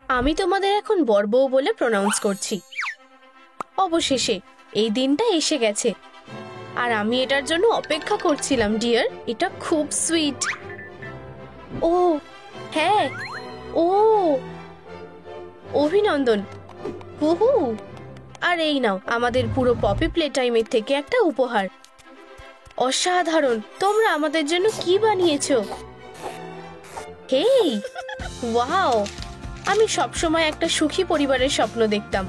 আমি তোমাদের এখন বর বউ বলে প্রনাউন্স করছি। অবশেষে এই দিনটা এসে গেছে, আর আমি এটার জন্য অপেক্ষা করছিলাম ডিয়ার। এটা খুব সুইট। ও হ্যাঁ, ও অভিনন্দন। হুহু। আর এই নাও আমাদের পুরো পপি প্লে টাইমের থেকে একটা উপহার। অসাধারণ! তোমরা আমাদের জন্য কি বানিয়েছো? হেই, ওয়াও! আমি সবসময় একটা সুখী পরিবারের স্বপ্ন দেখতাম।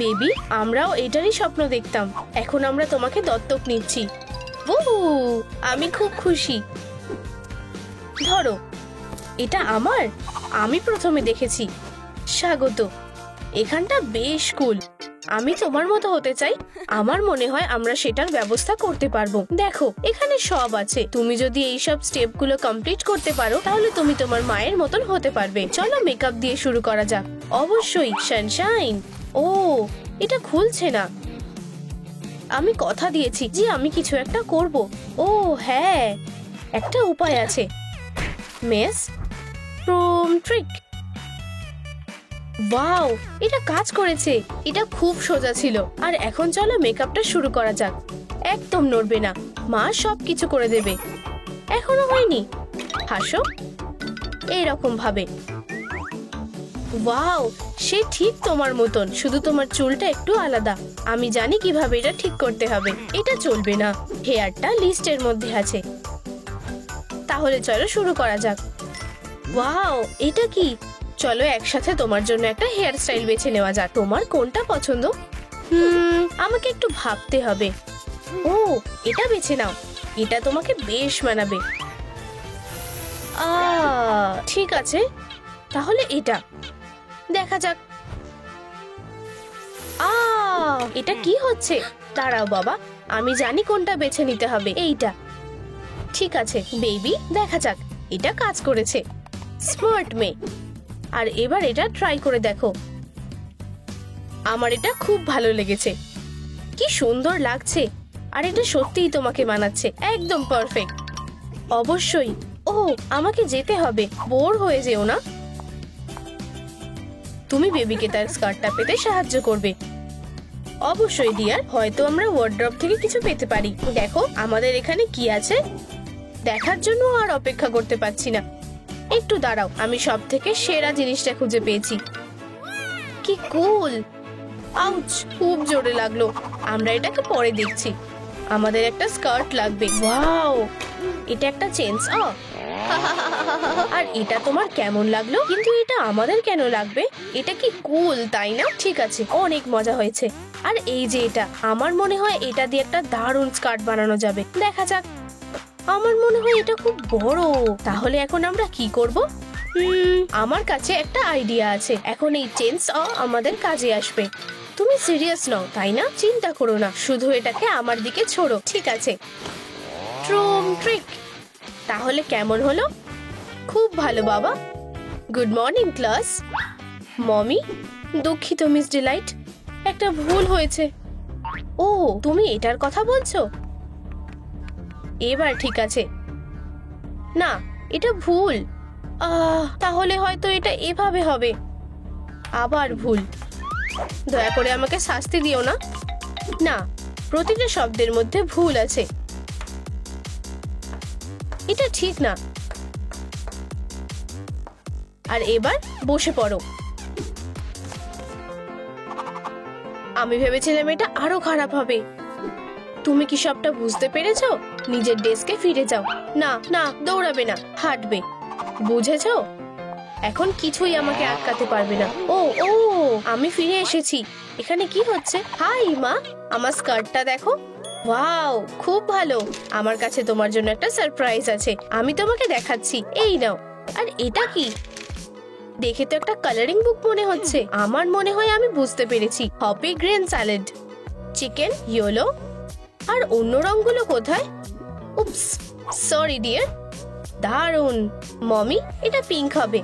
বেবি, আমরাও এটারই স্বপ্ন দেখতাম। এখন আমরা তোমাকে দত্তক নিচ্ছি। উহু, আমি খুব খুশি। ধরো, এটা আমার। আমি প্রথমে দেখেছি। স্বাগত। এখানটা বেশ কুল। আমি তোমার মতো হতে চাই। আমার মনে হয় আমরা সেটার ব্যবস্থা করতে পারবো। দেখো, এখানে সব আছে। তুমি যদি এই সব স্টেপগুলো কমপ্লিট করতে পারো, তাহলে তুমি তোমার মায়ের মতন হতে পারবে। চলো মেকআপ দিয়ে শুরু করা যাক। অবশ্যই সানশাইন। ও, এটা খুলছে না। আমি কথা দিয়েছি যে আমি কিছু একটা করব। ও হ্যাঁ, একটা উপায় আছে। Mace room trick. ওয়াও, এটা কাজ করেছে। এটা খুব সোজা ছিল। আর এখন চলো মেকআপটা শুরু করা যাক। একদম নড়বে না, মা সবকিছু করে দেবে। এখনো হয়নি। হাসো এইরকম ভাবে। ওয়াও, সে ঠিক তোমার মতন, শুধু তোমার চুলটা একটু আলাদা। আমি জানি কিভাবে এটা ঠিক করতে হবে। এটা চলবে না, হেয়ারটা লিস্টের মধ্যে আছে। তাহলে চলো শুরু করা যাক। ওয়াও, এটা কি? চলো একসাথে তোমার জন্য একটা হেয়ার স্টাইল বেছে নেওয়া যাক। তোমার কোনটা পছন্দ? আমাকে একটু ভাবতে হবে। ও, এটা বেছে নাও। এটা তোমাকে বেশ মানাবে। ঠিক আছে, তাহলে এটা দেখা যাক। এটা কি হচ্ছে? দাঁড়াও বাবা, আমি জানি কোনটা বেছে নিতে হবে। এইটা ঠিক আছে বেবি, দেখা যাক। এটা কাজ করেছে। স্মার্ট মেয়ে। আর এবার এটা ট্রাই করে দেখো। আমার এটা খুব ভালো লেগেছে। কি সুন্দর লাগছে। আর এটা সত্যিই তোমাকে মানাচ্ছে। একদম পারফেক্ট। অবশ্যই। ও, আমাকে যেতে হবে। বোর হয়ে যেও না। তুমি বেবিকে তার স্কার্টটা পেতে সাহায্য করবে। অবশ্যই ডিয়ার, হয়তো আমরা ওয়ার্ড্রপ থেকে কিছু পেতে পারি। দেখো আমাদের এখানে কি আছে। দেখার জন্য আর অপেক্ষা করতে পারছি না। একটু দাঁড়াও, আমি সব থেকে সেরা জিনিসটা খুঁজে পেয়েছি। কি কুল! আউচ, খুব জোরে লাগলো। আমরা এটাকে পরে দেখছি। আমাদের একটা স্কার্ট লাগবে। ওয়াও, এটা একটা চেঞ্জ। আর এটা তোমার কেমন লাগলো? কিন্তু এটা আমাদের কেন লাগবে? এটা কি কুল, তাই না? ঠিক আছে, অনেক মজা হয়েছে। আর এই যে এটা, আমার মনে হয় এটা দিয়ে একটা দারুণ স্কার্ট বানানো যাবে। দেখা যাক। আমার মনে হয় এটা খুব বড়। তাহলে এখন আমরা কি করব? আমার কাছে একটা আইডিয়া আছে। এখন এই চেঞ্জ আমাদের কাজে আসবে। তুমি সিরিয়াস নও, তাই না? চিন্তা করো না, শুধু এটাকে আমার দিকে ছোড়ো। ঠিক আছে, ট্রুম ট্রিক। তাহলে কেমন হলো? খুব ভালো বাবা। Good morning class. মমি, দুঃখিত মিস ডিলাইট, একটা ভুল হয়েছে। ও, তুমি এটার কথা বলছো? এবার ঠিক আছে। না, এটা ভুল। তাহলে হয়তো এটা এভাবে হবে। আবার ভুল। দয়া করে আমাকে শাস্তি দিও না। না, প্রতিটা শব্দের মধ্যে ভুল আছে। এটা ঠিক না। আর এবার বসে পড়ো। আমি ভেবেছিলাম এটা আরো খারাপ হবে। তুমি কি সবটা বুঝতে পেরেছো? নিজের ডেস্কে ফিরে যাও। না না, দৌড়াবে না, হাঁটবে। বুঝেছো? এখন কিছুই আমাকে আটকাতে পারবে না। ও ও, আমি ফিরে এসেছি। এখানে কি হচ্ছে? হাই মা, আমার স্কার্টটা দেখো। ওয়াও, খুব ভালো। আমার কাছে তোমার জন্য একটা সারপ্রাইজ আছে। আমি তোমাকে দেখাচ্ছি। এই নাও। আর এটা কি? দেখে তো একটা কালারিং বুক মনে হচ্ছে। আমার মনে হয় আমি বুঝতে পেরেছি। হপি গ্রেন স্যালাড, চিকেন, ইয়েলো। আর অন্য রংগুলো কোথায়? উপস, সরি ডিয়ার। দারুন মমি, এটা পিঙ্ক হবে।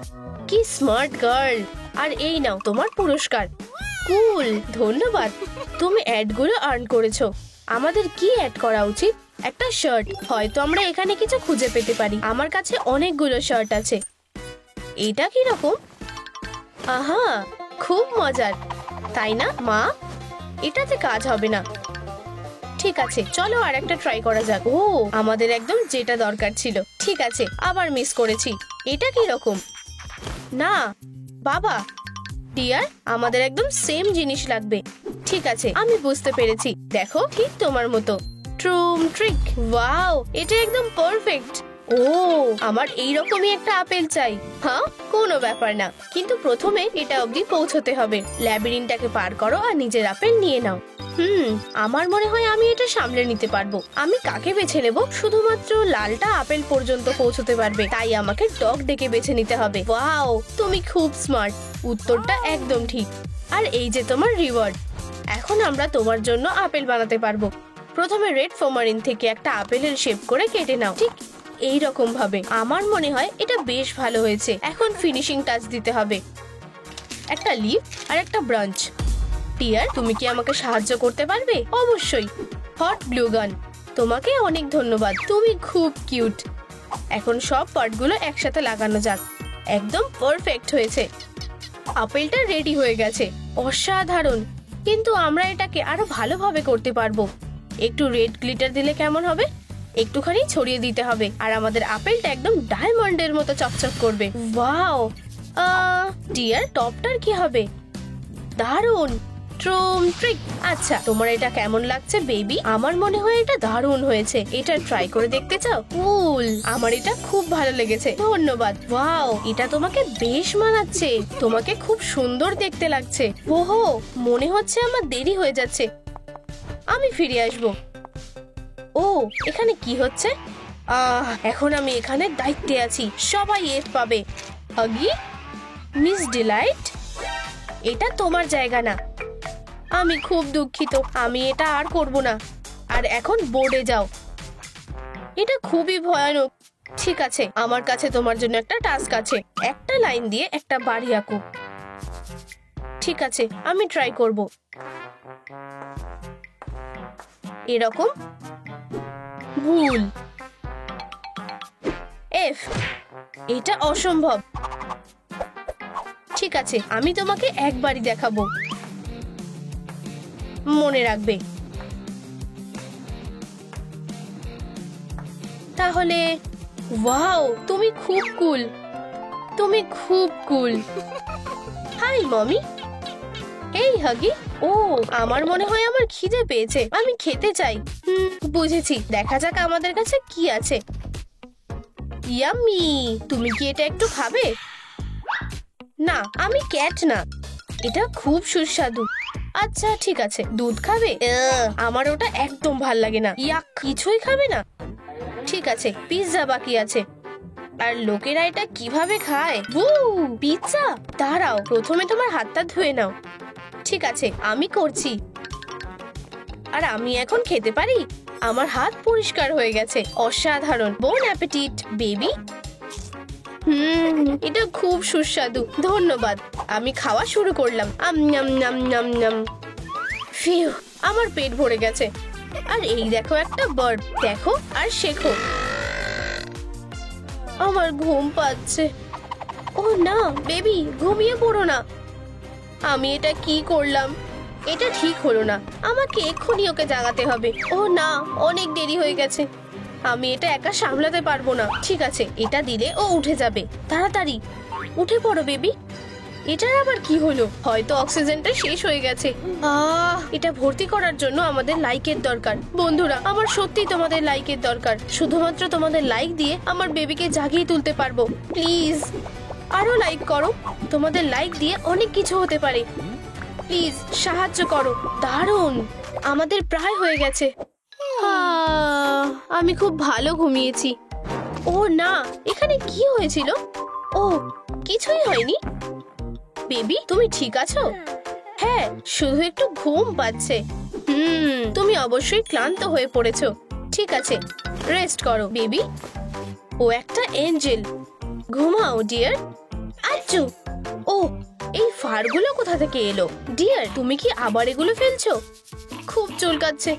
কি স্মার্ট গার্ল। আর এই নাও তোমার পুরস্কার। কুল, ধন্যবাদ। তুমি অ্যাডগুলো আর্ন করেছো। আমাদের কি অ্যাড করা উচিত? একটা শার্ট। হয়তো আমরা এখানে কিছু খুঁজে পেতে পারি। আমার কাছে অনেকগুলো শার্ট আছে। এটা কি রকম? আহা, খুব মজার, তাই না মা? এটাতে কাজ হবে না। ঠিক আছে, চলো আর একটা ট্রাই করা যাক। ও, আমাদের একদম যেটা দরকার ছিল। ঠিক আছে, আবার মিস করেছি। এটা কি রকম? না বাবা, ডিয়ার, আমাদের একদম সেম জিনিস লাগবে। ঠিক আছে, আমি বুঝতে পেরেছি। দেখো, ঠিক তোমার মতো। ট্রুম ট্রিক, ওয়াও, এটা একদম পারফেক্ট। ও, আমার এইরকমই একটা আপেল চাই। হ্যাঁ, কোনো ব্যাপার না, কিন্তু প্রথমে এটা অবধি পৌঁছতে হবে। ল্যাবিরিনটাকে পার করো আর নিজের আপেল নিয়ে নাও। আমার মনে হয় আমি এটা সামলে নিতে পারবো। আমি কাকে বেছে নেব? শুধুমাত্র লালটা আপেল পর্যন্ত পৌঁছতে পারবে, তাই আমাকে ডগ ডেকে বেছে নিতে হবে। ওয়াও, তুমি খুব স্মার্ট। উত্তরটা একদম ঠিক। আর এই যে তোমার রিওয়ার্ড। এখন আমরা তোমার জন্য আপেল বানাতে পারবো। প্রথমে রেড ফোমারিন থেকে একটা আপেলের শেপ করে কেটে নাও, ঠিক এই রকম ভাবে। আমার মনে হয় এটা বেশ ভালো হয়েছে। এখন ফিনিশিং টাচ দিতে হবে, একটা লিফ আর একটা ব্রাঞ্চ। টিয়ার, তুমি কি আমাকে সাহায্য করতে পারবে? অবশ্যই। হট গ্লু গান, তোমাকে অনেক ধন্যবাদ, তুমি খুব কিউট। এখন সব পার্টগুলো একসাথে লাগানো যাক। একদম পারফেক্ট হয়েছে। আপেলটা রেডি হয়ে গেছে। অসাধারণ, কিন্তু আমরা এটাকে আরো ভালোভাবে করতে পারবো। একটু রেড গ্লিটার দিলে কেমন হবে? একটুখানি ছড়িয়ে দিতে হবে, আর আমাদের আপেলটা একদম ডায়মন্ডের মতো চকচক করবে। ওয়াও, ডিয়ার, টপটার কি হবে? দারুণ, ট্রুম ট্রিক। আচ্ছা, তোমার এটা কেমন লাগছে বেবি? আমার মনে হয় এটা দারুণ হয়েছে। এটা ট্রাই করে দেখতে চাও? কুল, আমার এটা খুব ভালো লেগেছে, ধন্যবাদ। ওয়াও, এটা তোমাকে বেশ মানাচ্ছে। তোমাকে খুব সুন্দর দেখতে লাগছে। ওহো, মনে হচ্ছে আমার দেরি হয়ে যাচ্ছে, আমি ফিরে আসবো। ও, এখানে কি হচ্ছে? এখন আমি এখানে দায়িত্বে আছি। সবাই এফ পাবে। হাগি, মিস ডিলাইট, এটা তোমার জায়গা না। আমি খুব দুঃখিত, আমি এটা আর করব না। আর এখন বোর্ডে যাও। এটা খুবই ভয়ানক। ঠিক আছে, আমার কাছে তোমার জন্য একটা টাস্ক আছে। একটা লাইন দিয়ে একটা বাড়ি আঁকো। ঠিক আছে, আমি ট্রাই করব। এরকম। ভুল। এফ, এটা অসম্ভব। ঠিক আছে, আমি তোমাকে একবারই দেখাবো, মনে রাখবে। তাহলে ওয়াও, তুমি খুব কুল, তুমি খুব কুল। High mummy. এই হাগি। ও, আমার মনে হয় আমার খিদে পেয়েছে, আমি খেতে চাই। বুঝেছি, দেখা যাক আমাদের কাছে কি আছে। ইয়াম্মি, তুমি কি এটা একটু খাবে? না, আমি ক্যাট না। এটা খুব সুস্বাদু। আচ্ছা ঠিক আছে, দুধ খাবে? আমার ওটা একদম ভাল লাগে না। ইয়াক, কিছুই খাবে না? ঠিক আছে, পিৎজা বাকি আছে। আর লোকেরা এটা কিভাবে খায়? পিৎজা? দাঁড়াও, প্রথমে তোমার হাতটা ধুয়ে নাও। ঠিক আছে, আমি করছি। আর আমি এখন খেতে পারি? আমার হাত পরিষ্কার হয়ে গেছে। অসাধারণ। বোন অ্যাপেটিট বেবি। এটা খুব সুস্বাদু, ধন্যবাদ। আমি খাওয়া শুরু করলাম। ফিউ, আমার পেট ভরে গেছে। আর এই দেখো একটা বার্ড, দেখো আর শেখো। আমার ঘুম পাচ্ছে। ও না বেবি, ঘুমিয়ে পড়ো না। আমি এটা কি করলাম? এটা ঠিক হলো না, আমাকে এক্ষুনি ওকে জাগাতে হবে। ও না, অনেক দেরি হয়ে গেছে, আমি এটা একা সামলাতে পারবো না। ঠিক আছে, এটা দিলে ও উঠে যাবে। তাড়াতাড়ি উঠে পড়ো বেবি। এটার আবার কি হলো? হয়তো অক্সিজেনটা শেষ হয়ে গেছে। এটা ভর্তি করার জন্য আমাদের লাইকের দরকার। বন্ধুরা, আমার সত্যি তোমাদের লাইকের দরকার। শুধুমাত্র তোমাদের লাইক দিয়ে আমার বেবিকে জাগিয়ে তুলতে পারবো। প্লিজ আরো লাইক করো। তোমাদের লাইক দিয়ে অনেক কিছু হতে পারে। প্লিজ সাহায্য করো। দারুণ, আমাদের প্রায় হয়ে গেছে। আমি খুব ভালো ঘুমিয়েছি। ও না, এখানে কি হয়েছিল? ও, কিছুই হয়নি। বেবি, তুমি ঠিক আছো? হ্যাঁ, শুধু একটু ঘুম পাচ্ছে। তুমি অবশ্যই ক্লান্ত হয়ে পড়েছো। ঠিক আছে, রেস্ট করো বেবি। ও একটা এঞ্জেল। ঘুমাও ডিয়ার। আচ্ছু। ও, এই ফারগুলো কোথা থেকে এলো? ডিয়ার, তুমি কি আবার এগুলো ফেলছো? খুব চুলকাচ্ছে।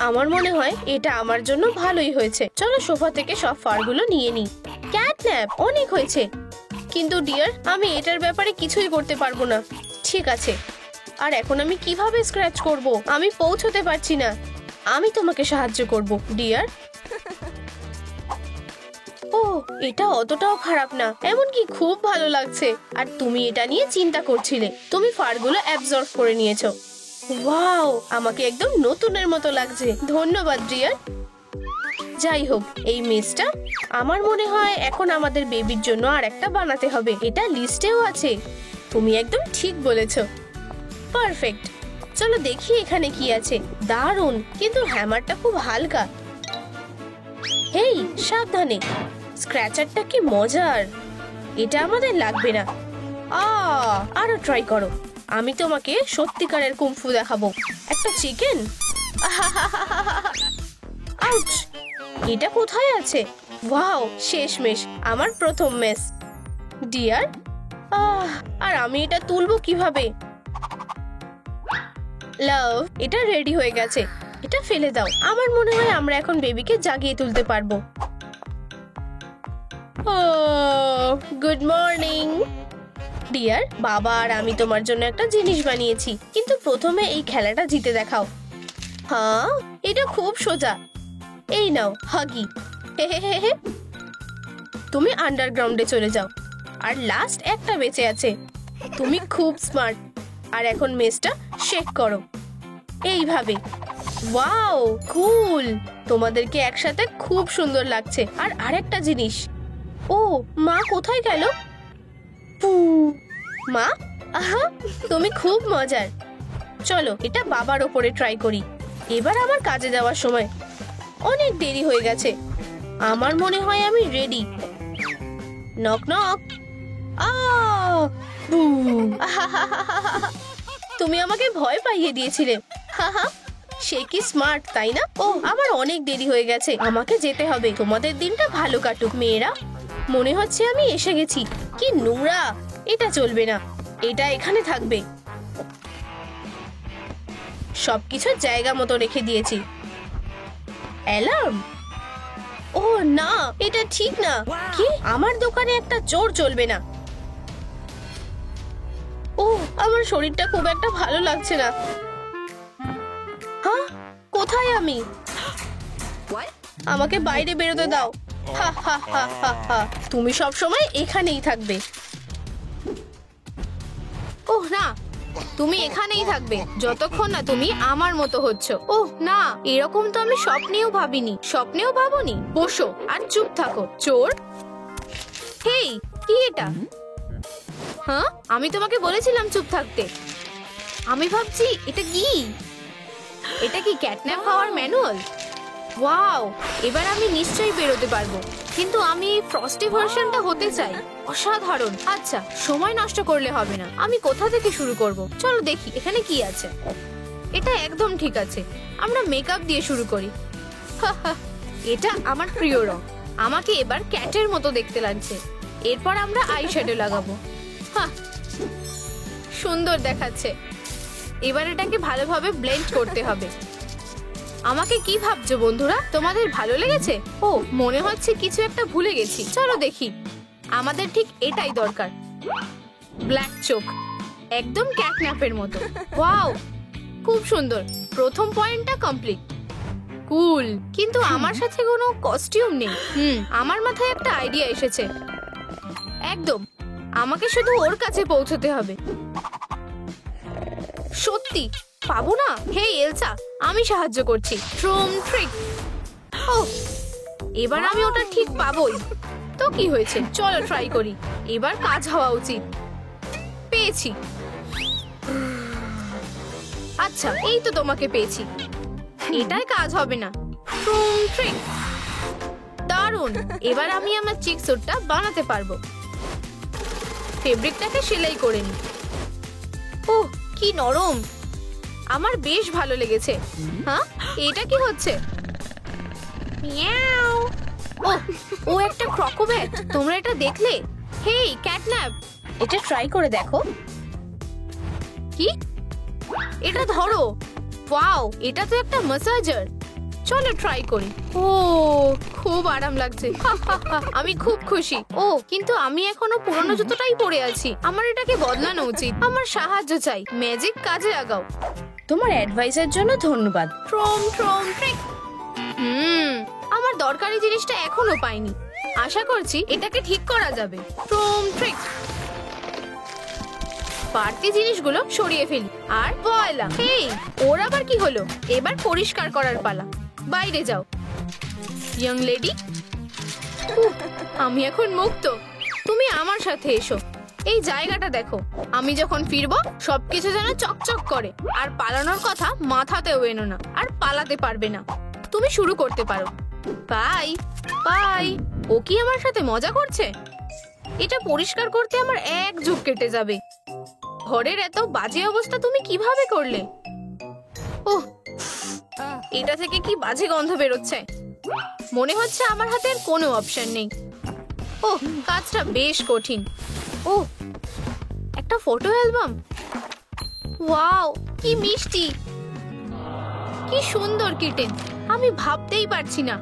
আমার মনে হয় এটা আমার জন্য ভালোই হয়েছে। চলো সোফা থেকে সব ফারগুলো নিয়ে নিই। ক্যাটন্যাপ, অনেক হয়েছে। কিন্তু ডিয়ার, আমি এটার ব্যাপারে কিছুই করতে পারবো না। ঠিক আছে, আর এখন আমি কিভাবে স্ক্র্যাচ করব? আমি পৌঁছতে পারছি না। আমি তোমাকে সাহায্য করব ডিয়ার। ও, এটা অতটাও খারাপ না, এমনকি খুব ভালো লাগছে। আর তুমি এটা নিয়ে চিন্তা করছিলে, তুমি ফারগুলো অ্যাবজর্ব করে নিয়েছো। ওয়াও, আমাকে একদম নতুনের মতো লাগছে। ধন্যবাদ ডিয়ার। যাই হোক, এই মেসটা আমার মনে হয় এখন আমাদের বেবির জন্য আর একটা বানাতে হবে। এটা লিস্টেও আছে। তুমি একদম ঠিক বলেছো। পারফেক্ট। চলো দেখি এখানে কি আছে। দারুণ, কিন্তু হ্যামারটা খুব হালকা। হেই, সাবধানে। স্ক্র্যাচারটা কি মজার। এটা আমাদের লাগবে না। আরো ট্রাই করো। আমি তোমাকে সত্যিকারের কুমফু দেখাবো। একটা চিকেন। আউচ! এটা কোথায় আছে? ওয়াও, শেষমেশ আমার প্রথম মেস। ডিয়ার, আর আমি এটা তুলবো কিভাবে? লাভ, এটা রেডি হয়ে গেছে। এটা ফেলে দাও। আমার মনে হয় আমরা এখন বেবিকে জাগিয়ে তুলতে পারবো। Good morning deer. বাবা আর আমি তোমার জন্য একটা জিনিস বানিয়েছি, কিন্তু প্রথমে এই খেলাটা জিতে দেখাও। হ্যাঁ, এটা খুব সোজা। এই নাও হাগি। তুমি আন্ডারগ্রাউন্ডে চলে যাও। আর লাস্ট একটা বেঁচে আছে। তুমি খুব স্মার্ট। আর এখন মেসটা শেক করো এইভাবে। ওয়াও, কুল। তোমাদেরকে একসাথে খুব সুন্দর লাগছে। আর আরেকটা জিনিস। ও, মা কোথায় গেল? মা, আহা, তুমি খুব মজার। চলো এটা বাবার ওপরে ট্রাই করি। এবার আমার কাজে যাওয়ার সময়। অনেক দেরি হয়ে গেছে। আমার মনে হয় আমি রেডি। Knock knock. তুমি আমাকে ভয় পাইয়ে দিয়েছিলে। সে কি স্মার্ট, তাই না? ও, আমার অনেক দেরি হয়ে গেছে। আমাকে যেতে হবে। তোমাদের দিনটা ভালো কাটুক মেয়েরা। মনে হচ্ছে আমি এসে গেছি। কি নোংরা, এটা চলবে না। এটা এখানে থাকবে। সবকিছু জায়গা মতো রেখে দিয়েছি। অ্যালার্ম? ও না, এটা ঠিক না। কি, আমার দোকানে একটা চোর চলবে না। ও, আমার শরীরটা খুব একটা ভালো লাগছে না। হ্যাঁ, কোথায় আমি? আমাকে বাইরে বেরোতে দাও। হা হা হা হা হা। তুমি সব সময় এখানেই থাকবে। ওহ না, তুমি এখানেই থাকবে যতক্ষণ না তুমি আমার মতো হচ্ছ। ওহ না, এরকম তো আমি স্বপ্নেও ভাবিনি। স্বপ্নেও ভাবনি। বসো আর চুপ থাকো, চোর। হেই, কি এটা? হ্যাঁ, আমি তোমাকে বলেছিলাম চুপ থাকতে। আমি ভাবছি এটা কি? এটা কি ক্যাটন্যাপ হওয়ার ম্যানুয়াল? ওয়াও, এবার আমি নিশ্চয়ই বেরোতে পারবো। কিন্তু আমি ফ্রস্টি ভার্সনটা হতে চাই। অসাধারণ। আচ্ছা, সময় নষ্ট করলে হবে না। আমি কোথা থেকে শুরু করব? চলো দেখি এখানে কি আছে। এটা একদম ঠিক আছে। আমরা মেকআপ দিয়ে শুরু করি। এটা আমার প্রিয় রং। আমাকে এবার ক্যাটের মতো দেখতে লাগছে। এরপর আমরা আই শ্যাডো লাগাবো। সুন্দর দেখাচ্ছে। এবার এটাকে ভালোভাবে ব্লেন্ড করতে হবে। আমাকে কি ভাবছো বন্ধুরা? তোমাদের ভালো লেগেছে? ও, মনে হচ্ছে কিছু একটা ভুলে গেছি। চলো দেখি। আমাদের ঠিক এটাই দরকার। ব্ল্যাক চোখ, একদম ক্যাটন্যাপের মতো। ওয়াও, খুব সুন্দর। প্রথম পয়েন্টটা কমপ্লিট। কুল, কিন্তু আমার সাথে কোনো কস্টিউম নেই। আমার মাথায় একটা আইডিয়া এসেছে। একদম, আমাকে শুধু ওর কাছে পৌঁছতে হবে। সত্যি পাবো না? হেই এলসা, আমি সাহায্য করছি। ট্রুম ট্রিক। ও, এবার আমি ওটা ঠিক পাবোই। তো কি হয়েছে, চলো ট্রাই করি। এবার কাজ হওয়া উচিত। পেয়েছি। আচ্ছা, এই তো তোমাকে পেয়েছি। এটাই কাজ হবে না। ট্রুম ট্রিক। দারুণ। এবার আমি আমার চিক স্যুটটা বানাতে পারবো। ফেব্রিকটাকে সেলাই করে নি। ওহ, কি নরম। আমার বেশ ভালো লেগেছে। হ্যাঁ, এটা কি হচ্ছে? মিয়াও। ও একটা ক্রকোব্যাট। তোমরা এটা দেখলে? হেই ক্যাটন্যাপ, এটা ট্রাই করে দেখো। কি? এটা ধরো। ওয়াও, এটা তো একটা ম্যাসাজার। চলো ট্রাই করি। ও খুব আরাম লাগছে। আমি খুব খুশি। ও কিন্তু আমি এখনো পুরনো জুতোটাই পরে আছি। আমার এটাকে বদলানো উচিত। আমার সাহায্য চাই। ম্যাজিক কাজে লাগাও। তোমার অ্যাডভাইসের জন্য ধন্যবাদ। ট্রম ট্রম ট্রিক। আমার দরকারি জিনিসটা এখনো পাইনি। আশা করছি এটাকে ঠিক করা যাবে। ট্রম ট্রিক। বাড়তি জিনিসগুলো সরিয়ে ফেলি। আর পয়লা। হেই, ওর আবার কি হলো? এবার পরিষ্কার করার পালা। বাইরে যাও ইয়ং লেডি। আমি এখন মুক্ত। তুমি আমার সাথে এসো। এই জায়গাটা দেখো। আমি যখন ফিরবো সবকিছু যেন চকচক করে। আর পালানোর কথা মাথাতেও এনো না। আর পালাতে পারবে না। তুমি শুরু করতে পারো। Bye bye. ও কি আমার সাথে মজা করছে? এটা পরিষ্কার করতে আমার এক যুগ কেটে যাবে। ঘরের এত বাজে অবস্থা তুমি কিভাবে করলে? ওহ, এটা থেকে কি বাজে গন্ধ বেরোচ্ছে। মনে হচ্ছে আমার হাতে আর কোনো অপশন নেই। ওহ, কাজটা বেশ কঠিন। ওহ, একটা ফটো অ্যালবাম। ওয়াও, কি মিষ্টি, কি সুন্দর কিটেন। আমি ভাবতেই পারছি না।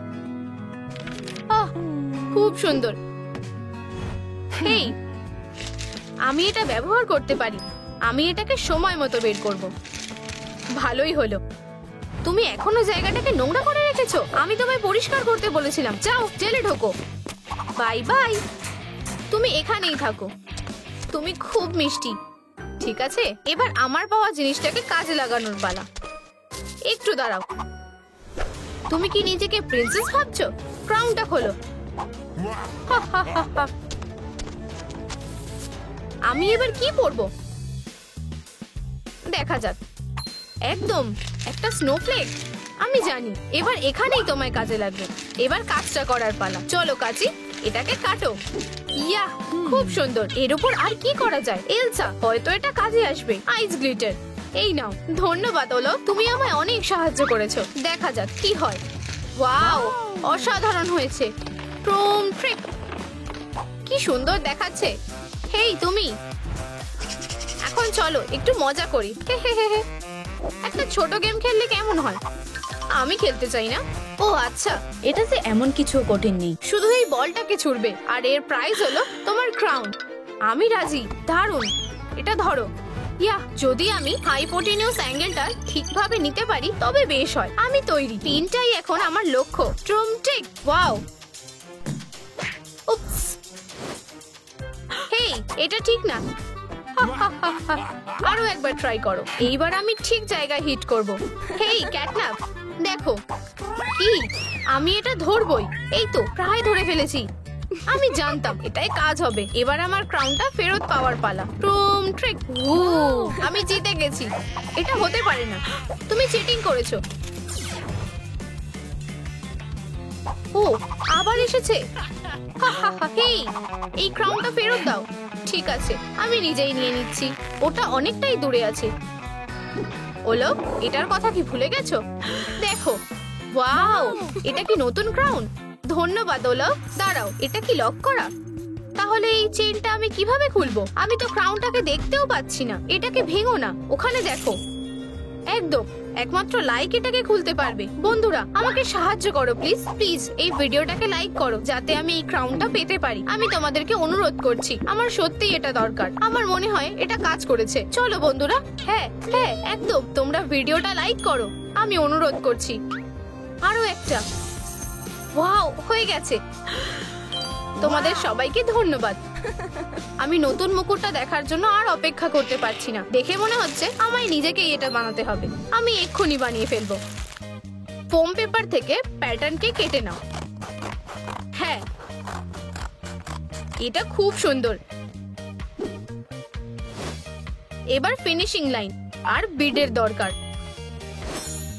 আহ, খুব সুন্দর। হেই, আমি এটা ব্যবহার করতে পারি। আমি এটাকে সময় মতো বের করব। ভালোই হলো। তুমি এখনো জায়গাটাকে নোংরা করে রেখেছো। আমি তোমায় পরিষ্কার করতে বলেছিলাম। যাও, জেলে ঢোকো। Bye bye. তুমি এখানেই থাকো। তুমি খুব মিষ্টি। ঠিক আছে, এবার আমার পাওয়া জিনিসটাকে কাজে লাগানোর পালা। একটু দাঁড়াও। তুমি কি নিজেকে প্রিন্সেস ভাবছো? ক্রাউনটা খোলো। আমি এবার কি পরবো দেখা যাক। একদম একটা স্নোফ্লেক। আমি জানি এবার এখানেই তোমায় কাজে লাগবে। এবার কাজটা করার পালা। চলো কাচি, এটাকে কাটো। ইয়া, খুব সুন্দর। এর উপর আর কি করা যায়? এলসা, হয়তো এটা কাজে আসবে। আইস গ্লিটার। এই নাও। ধন্যবাদ ওলো, তুমি আমায় অনেক সাহায্য করেছো। দেখা যাক কি হয়। ওয়াও, অসাধারণ হয়েছে। ট্রম ট্রিক। কি সুন্দর দেখাচ্ছে। হেই তুমি, এখন চলো একটু মজা করি। একটা ছোট গেম খেললে কেমন হয়? আমি খেলতে চাই না। ও আচ্ছা, এটাতে এমন কিছু কঠিন নেই। শুধু এই বলটাকে ছুড়বে আর এর প্রাইজ হলো তোমার ক্রাউন। আমি রাজি। দারুণ। এটা ধরো। ইয়া, যদি আমি হাইপোটেনিউস অ্যাঙ্গেলটা ঠিকভাবে নিতে পারি তবে বেশ হয়। আমি তৈরি। পিনটাই এখন আমার লক্ষ্য। ট্রমটিক। ওয়াও। উপস। হেই, এটা ঠিক না। আরো একবার ট্রাই করো। এইবার আমি ঠিক জায়গায় হিট করব। হেই ক্যাটনাপ, দেখো কি, আমি এটা ধরবই। এই তো প্রায় ধরে ফেলেছি। আমি জানতাম এটাই কাজ হবে। এবার আমার ক্রাউনটা ফেরত পাওয়ার পালা। ট্রম ট্রিক। আমি জিতে গেছি। এটা হতে পারে না। তুমি চিটিং করেছো। ও, আবার এসেছে। হেই, এই ক্রাউনটা ফেরত দাও। ঠিক আছে, আমি নিজেই নিয়ে নিচ্ছি। ওটা অনেকটাই দূরে আছে। ওলো, এটার কথা কি ভুলে গেছো? দেখো। ওয়াও, এটা কি নতুন ক্রাউন? ধন্যবাদ ওলো। দাঁড়াও, এটা কি লক করা? তাহলে এই চেইনটা আমি কিভাবে খুলবো? আমি তো ক্রাউনটাকে দেখতেও পাচ্ছি না। এটাকে ভেঙো না, ওখানে দেখো। একদম, একমাত্র লাইক এটাকে খুলতে পারবে। বন্ধুরা, আমাকে সাহায্য করো প্লিজ। প্লিজ এই ভিডিওটাকে লাইক করো যাতে আমি এই ক্রাউনটা পেতে পারি। আমি তোমাদেরকে অনুরোধ করছি। আমার সত্যিই এটা দরকার। আমার মনে হয় এটা কাজ করেছে। চলো বন্ধুরা। হ্যাঁ হ্যাঁ, একদম, তোমরা ভিডিওটা লাইক করো। আমি অনুরোধ করছি। আরো একটা। ওয়াও, হয়ে গেছে। তোমাদের সবাইকে ধন্যবাদ। আমি নতুন মুকুটটা দেখার জন্য আর অপেক্ষা করতে পারছি না। দেখে মনে হচ্ছে আমায় নিজেকেই এটা বানাতে হবে। আমি এক্ষুনি বানিয়ে ফেলবো। ফোম পেপার থেকে প্যাটার্নকে কেটে নাও। হ্যাঁ, এটা খুব সুন্দর। এবার ফিনিশিং লাইন আর বিডের দরকার।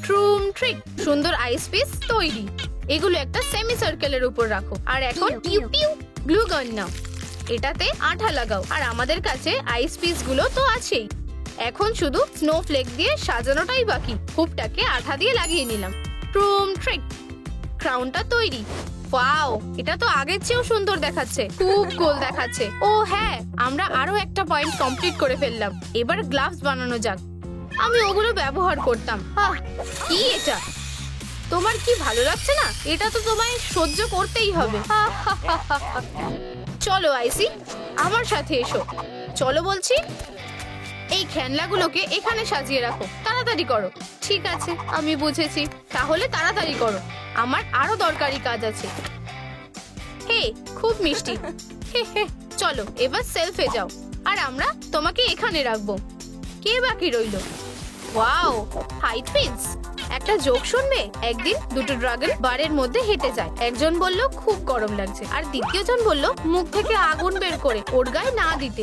ট্রুম ট্রিক। সুন্দর আইস পিস তৈরি। এগুলো একটা সেমি সার্কেলের উপর রাখো। আর এখন পিউ পিউ গ্লু গান নাও। এটাতে আঠা লাগাও। আর আমাদের কাছে আইস পিস গুলো তো আছেই। এখন শুধু স্নোফ্লেক দিয়ে সাজানোটাই বাকি। হুপটাকে আঠা দিয়ে লাগিয়ে নিলাম। ট্রুম ট্রিক। ক্রাউনটা তৈরি। ওয়াও, এটা তো আগের চেয়েও সুন্দর দেখাচ্ছে। খুব গোল দেখাচ্ছে। ও হ্যাঁ, আমরা আরো একটা পয়েন্ট কমপ্লিট করে ফেললাম। এবার গ্লাভস বানানো যাক। আমি ওগুলো ব্যবহার করতাম। কি এটা? তোমার কি ভালো লাগছে না? এটা তো তোমায় সহ্য করতেই হবে। চলো আইসি, আমার সাথে এসো। চলো বলছি। এই খেলনাগুলোকে এখানে সাজিয়ে রাখো, তাড়াতাড়ি করো। ঠিক আছে, আমি বুঝেছি। তাহলে তাড়াতাড়ি করো, আমার আরো দরকারি কাজ আছে। হে, খুব মিষ্টি। হে হে, চলো এবার সেলফে যাও, আর আমরা তোমাকে এখানে রাখবো। কে বাকি রইলো? Wow, hi twins. একটা জোক শুনবে? একদিন দুটো ড্রাগন বারের মধ্যে হেঁটে যায়। একজন বলল খুব গরম লাগছে, আর দ্বিতীয়জন বলল মুখ থেকে আগুন বের করে ওর গায়ে না দিতে।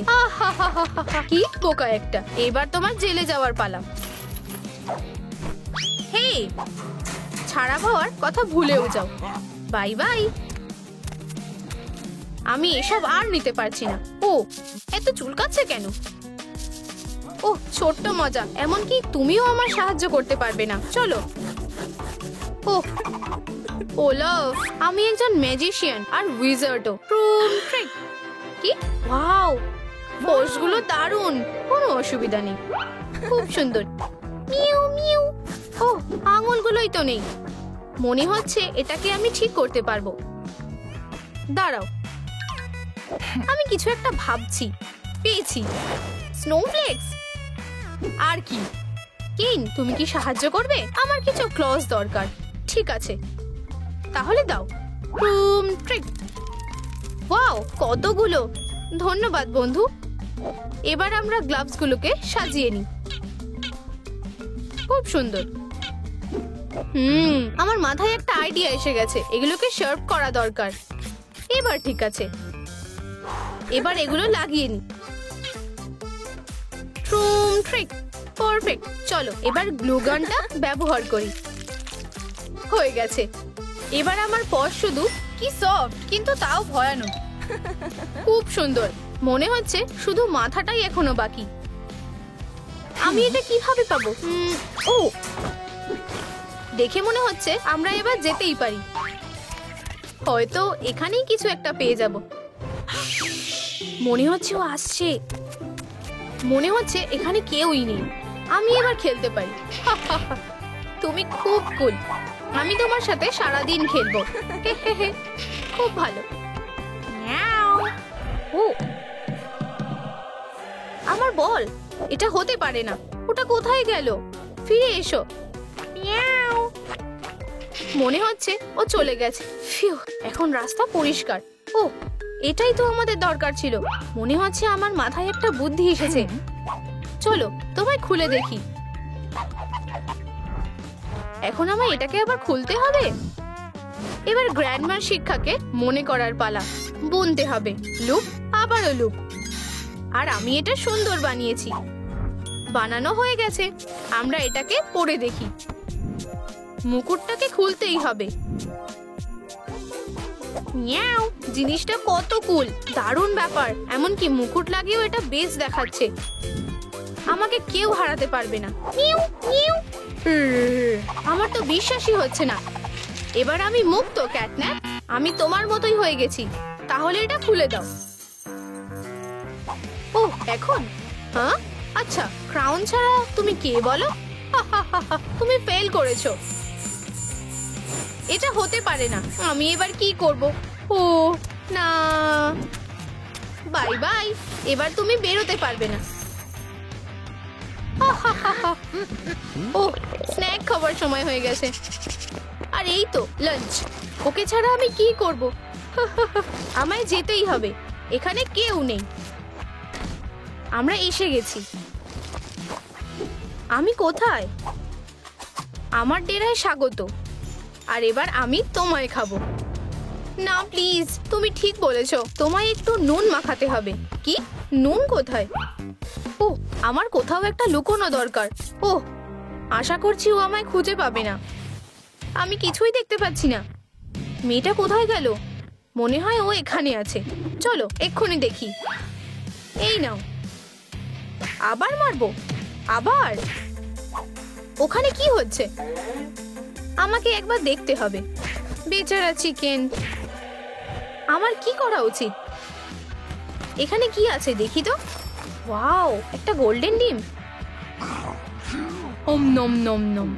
কি বোকা একটা। এবার তোমার জেলে যাওয়ার পালা। হে, ছাড়া পাওয়ার কথা ভুলেও যাও। Bye bye. আমি এসব আর নিতে পারছি না। ও, এত চুলকাচ্ছে কেন? ও, ছোট্ট মজা। এমনকি তুমিও আমার সাহায্য করতে পারবে না। চলো। ও ওলাফ, আমি একজন ম্যাজিশিয়ান আর উইজার্ডও। কি ওয়াও, পোস্টগুলো দারুণ। কোনো অসুবিধা নেই, খুব সুন্দর। Mu mu. ও, আঙুলগুলোই তো নেই। মনে হচ্ছে এটাকে আমি ঠিক করতে পারবো। দাঁড়াও, আমি কিছু একটা ভাবছি। পেয়েছি, স্নোফ্লেক্স। আর কি? কেন, তুমি কি সাহায্য করবে? আমার কিছু ক্লজ দরকার। ঠিক আছে, তাহলে দাও। ওয়াও, কতগুলো। ধন্যবাদ বন্ধু। এবার আমরা গ্লাভস গুলোকে সাজিয়ে নিই। খুব সুন্দর। আমার মাথায় একটা আইডিয়া এসে গেছে। এগুলোকে শার্প করা দরকার। এবার ঠিক আছে, এবার এগুলো লাগিয়ে নিই। পারফেক্ট। চলো এবার গ্লু গানটা ব্যবহার করি। হয়ে গেছে। এবার আমার পর শুধু কি সফট, কিন্তু তাও ভয়ানক। খুব সুন্দর। মনে হচ্ছে শুধু মাথাটাই এখনো বাকি। আমি এটা কিভাবে পাবো? ও, দেখে মনে হচ্ছে আমরা এবার যেতেই পারি। হয়তো এখানেই কিছু একটা পেয়ে যাব। মনে হচ্ছে ও আসছে। মনে হচ্ছে এখানে কেউই নেই। আমি এবার খেলতে পারি। তুমি খুব কুল। আমি তোমার সাথে সারাদিন খেলবো। খুব ভালো। ও, আমার বল। এটা হতে পারে না। ওটা কোথায় গেল? ফিরে এসো। মনে হচ্ছে ও চলে গেছে। ফিউ, এখন রাস্তা পরিষ্কার। ও, এটাই তো আমাদের দরকার ছিল। মনে হচ্ছে আমার মাথায় একটা বুদ্ধি এসেছে। চলো তোমায় খুলে দেখি। এখন আমায় এটাকে আবার খুলতে হবে। এবার গ্র্যান্ডমার শিক্ষাকে মনে করার পালা। বুনতে হবে লুপ, আবারও লুপ। আর আমি এটা সুন্দর বানিয়েছি। বানানো হয়ে গেছে। আমরা এটাকে পরে দেখি। মুকুটটাকে খুলতেই হবে। জিনিসটা কত কুল, দারুণ ব্যাপার। এমনকি মুকুট লাগিয়েও এটা বেশ দেখাচ্ছে। আমাকে কেউ হারাতে পারবে না। আমার তো বিশ্বাসই হচ্ছে না। এবার আমি মুক্ত, ক্যাটন্যাপ। আমি তোমার মতোই হয়ে গেছি। তাহলে এটা খুলে দাও। ও, এখন? হ্যাঁ, আচ্ছা, ক্রাউন ছাড়া তুমি কে বলো? তুমি ফেল করেছো। এটা হতে পারে না। আমি এবার কি করব? ও না, বাই বাই। এবার তুমি বেরোতে পারবে না। ও, স্ন্যাক খাবার সময় হয়ে গেছে। আর এই তো লাঞ্চ। ওকে ছাড়া আমি কি করব? আমায় যেতেই হবে। এখানে কেউ নেই। আমরা এসে গেছি। আমি কোথায়? আমার ডেরায় স্বাগত। আর এবার আমি তোমায় খাবো। না প্লিজ, তুমি ঠিক বলেছো। তোমায় একটু নুন মাখাতে হবে। কি? নুন কোথায়? ও, আমার কোথাও একটা লুকোনো দরকার। ও, আশা করছি ও আমায় খুঁজে পাবে না। আমি কিছুই দেখতে পাচ্ছি না। মেয়েটা কোথায় গেল? মনে হয় ও এখানে আছে। চলো এক্ষুনি দেখি। এই নাও। আবার মারবো? আবার? ওখানে কি হচ্ছে? আমাকে একবার দেখতে হবে। বেচারা চিকেন। আমার কি করা উচিত? এখানে কি আছে দেখি তো। ওয়াও, একটা গোল্ডেন ডিম। ওম নম নম নম।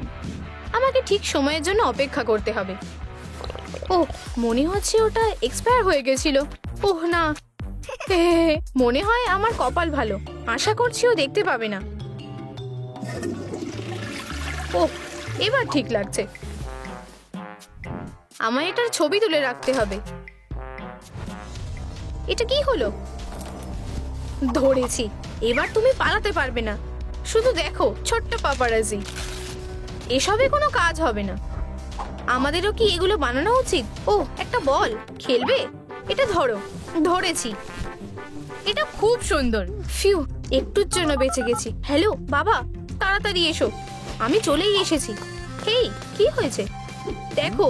আমার আমাকে ঠিক সময়ের জন্য অপেক্ষা করতে হবে। ও মনে হচ্ছে ওটা এক্সপায়ার হয়ে গেছিল। ওহ না, মনে হয় আমার কপাল ভালো, আশা করছি ও দেখতে পাবে না। ও এবার ঠিক লাগছে। আমায় এটার ছবি তুলে রাখতে হবে। এটা কি হলো? ধরেছি, এবার তুমি পালাতে পারবে না। শুধু দেখো ছোট্ট পাপারাজি, এসবে কোনো কাজ হবে না। আমাদেরও কি এগুলো বানানো উচিত? ও একটা বল খেলবে? এটা ধরো। ধরেছি, এটা খুব সুন্দর। ফিউ, একটুর জন্য বেঁচে গেছি। হ্যালো বাবা, তাড়াতাড়ি এসো, আমি চলেই এসেছি। হেই, কি হয়েছে দেখো।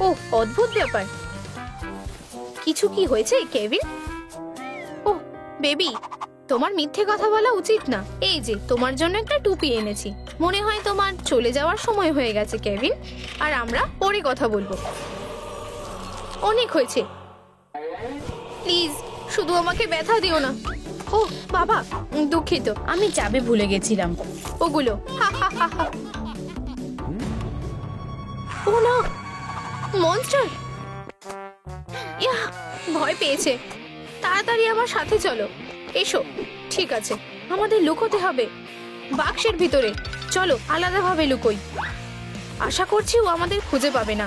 ও অদ্ভুত ব্যাপার। কিছু কি হয়েছে কেভিন? ও বেবি, তোমার মিথ্যে কথা বলা উচিত না। এই যে তোমার জন্য একটা টুপি এনেছি। মনে হয় তোমার চলে যাওয়ার সময় হয়ে গেছে কেভিন, আর আমরা পরে কথা বলবো। অনেক হয়েছে, প্লিজ শুধু আমাকে ব্যথা দিও না। ও বাবা, দুঃখিত, আমি চাবি ভুলে গেছিলাম। ওগুলো। হা হা হা হা। ও না, মনস্টার! ইয়া, ভয় পেয়েছে। তাড়াতাড়ি আমার সাথে চলো। এসো। ঠিক আছে, আমাদের লুকোতে হবে বাক্সের ভিতরে। চলো আলাদাভাবে লুকোই। আশা করছি ও আমাদের খুঁজে পাবে না।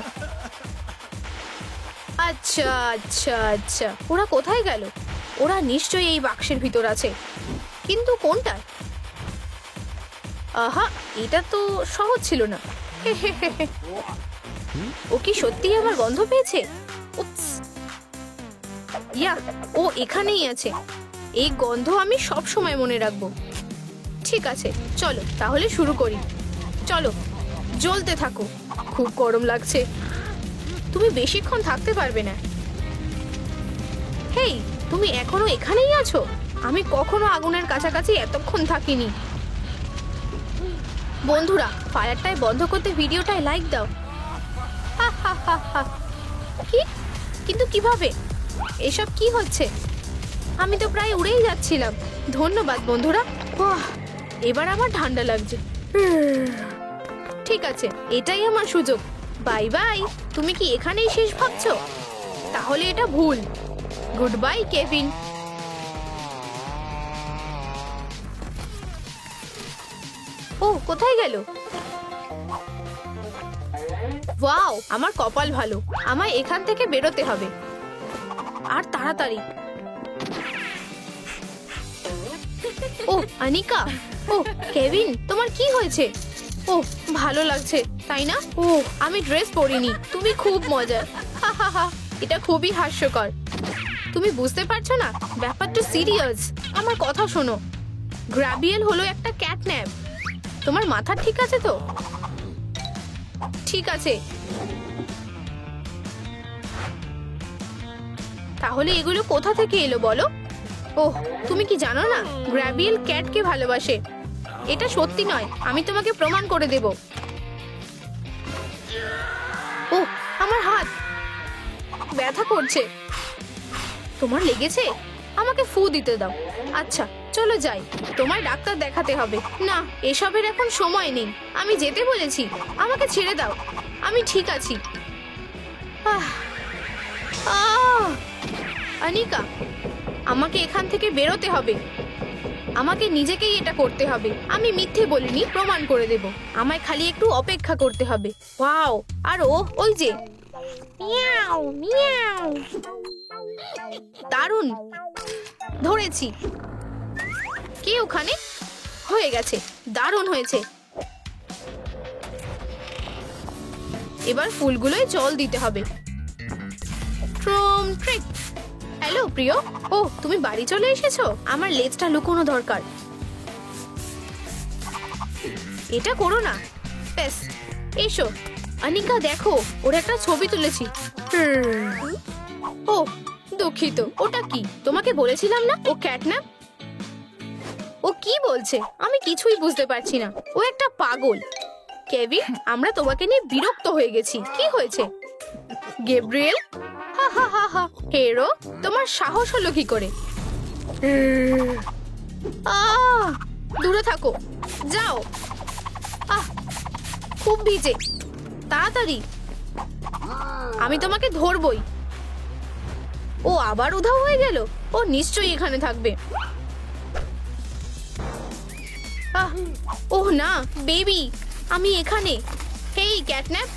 আচ্ছা আচ্ছা আচ্ছা, ওরা কোথায় গেল? ওরা নিশ্চয়ই এই বাক্সের ভিতর আছে, কিন্তু কোনটা? আহা, এটা তো সহজ ছিল না। ও কি সত্যি আমার গন্ধ পেয়েছে? উপস, ইয়া, ও এখানেই আছে। এই গন্ধ আমি সব সময় মনে রাখবো। ঠিক আছে, চলো তাহলে শুরু করি। চলো, জ্বলতে থাকো। খুব গরম লাগছে, তুমি বেশিক্ষণ থাকতে পারবে না। হেই, তুমি এখনো এখানেই আছো? আমি কখনো আগুনের কাছাকাছি এতক্ষণ থাকিনি। বন্ধুরা, ফায়ারটাই বন্ধ করতে ভিডিওটায় লাইক দাও। হা হা হা হা। কি? কিন্তু কিভাবে? এসব কি হচ্ছে? আমি তো প্রায় উড়েই যাচ্ছিলাম। ধন্যবাদ বন্ধুরা। বাহ, এবার আমার ঠান্ডা লাগছে। ঠিক আছে, এটাই আমার সুযোগ। Bye bye. তুমি কি এখানেই শেষ ভাবছো? তাহলে এটা ভুল। Good bye Kevin. ও কোথায় গেল? ওয়াও, আমার কপাল ভালো। আমায় এখান থেকে বেরোতে হবে, আর তাড়াতাড়ি। ও অনিকা, ও কেভিন, তোমার কি হয়েছে? ও ভালো লাগছে তাই না? ও আমি ড্রেস পরিনি। তুমি খুব মজার। হা হা হা, এটা খুবই হাস্যকর। তুমি বুঝতে পারছো না, ব্যাপারটা সিরিয়াস। আমার কথা শোনো, গ্রাবিয়েল হলো একটা ক্যাটন্যাপ। তোমার মাথা ঠিক আছে তো? ঠিক আছে, তাহলে এগুলো কোথা থেকে এলো বলো? ওহ, তুমি কি জানো না, গ্রাবিয়েল ক্যাটকে ভালোবাসে। এটা সত্যি নয়, আমি তোমাকে প্রমাণ করে দেব। ও আমার হাত ব্যথা করছে। তোমার লেগেছে? আমাকে ফু দিতে দাও। আচ্ছা চলো যাই, তোমার ডাক্তার দেখাতে হবে। না, এসবের এখন সময় নেই। আমি যেতে বলেছি, আমাকে ছেড়ে দাও। আমি ঠিক আছি। অনিকা, আমাকে এখান থেকে বেরোতে হবে। আমাকে নিজেকেই এটা করতে হবে। আমি মিথ্যে বলিনি, প্রমাণ করে দেব। আমায় খালি একটু অপেক্ষা করতে হবে। ওয়াও, আর ও ওই যে মিয়াও মিয়াও, দারুণ ধরেছি। কে ওখানে? হয়ে গেছে, দারুণ হয়েছে। এবার ফুলগুলোয় জল দিতে হবে। হ্যালো প্রিয়। ও তুমি বাড়ি চলে এসেছো? আমার লেজটা লুকোনো দরকার। এটা করো না। ব্যাস, এসো। অনিকা দেখো, ওর একটা ছবি তুলেছি। ও দুঃখিত, ওটা কি? তোমাকে বলেছিলাম না ও ক্যাটন্যাপ। ও কি বলছে আমি কিছুই বুঝতে পারছি না। ও একটা পাগল। কেভিন, আমরা তোমাকে নিয়ে বিরক্ত হয়ে গেছি। কি হয়েছে? গ্যাব্রিয়েল, হা হা হা হা। হেরো, তোমার সাহস হলো কি করে? দূরে থাকো, যাও। আহ, খুব ভিজে। তাড়াতাড়ি, আমি তোমাকে ধরবই। ও আবার উধাও হয়ে গেল। ও নিশ্চয়ই এখানে থাকবে। ওহ না, বেবি, আমি এখানে। হেই ক্যাটন্যাপ।